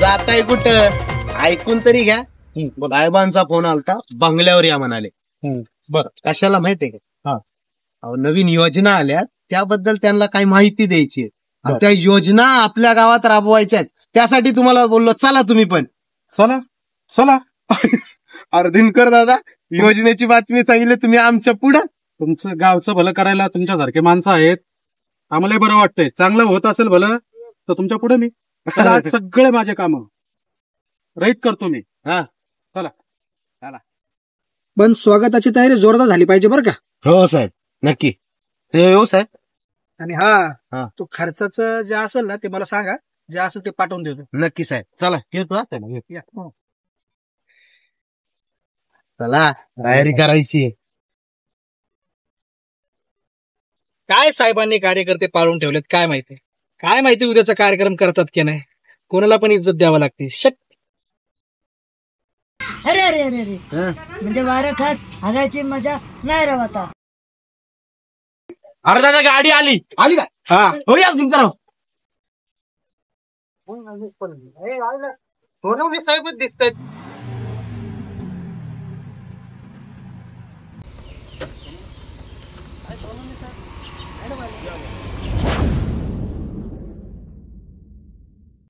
जाताय कुठं ऐकून तरी घ्या. साहेबांचा फोन आलता, बंगल्यावर या म्हणाले. बर कशाला माहितीये का? अहो नवीन योजना आल्या त्याबद्दल त्यांना काही माहिती द्यायची आहे. त्या योजना आपल्या गावात राबवायच्या आहेत. त्यासाठी तुम्हाला बोललो, चला तुम्ही पण. चला चला. अरे दिनकर दादा, योजनेची बातमी सांगितली तुम्ही आमच्या पुढं. तुमचं गावचं भलं करायला तुमच्यासारखे माणसं आहेत. आम्हालाही बरं वाटतंय. चांगलं होत असेल भलं तर तुमच्या पुढे मी. आज सगळे माझे काम रहित करतो मी. हा चला. पण स्वागताची तयारी जोरदार झाली पाहिजे बरं का. हो साहेब, नक्की. हो साहेब. आणि हा. तो खर्चाचं जे असेल ना ते मला सांगा. जे असेल ते पाठवून देतो. नक्की साहेब. चला येतो. चला तयारी करायची. काय साहेबांनी कार्यकर्ते पाळून ठेवलेत काय माहिती. काय माहिती उद्याचा कार्यक्रम करतात की नाही. कोणाला पण इज्जत द्यावं लागते. अरे अरे अरे अरे म्हणजे वारं खात हागायची मजा नाही राव आता. अरे दादा गाडी आली का? हा हो या तुमचा साहेबच दिसतात.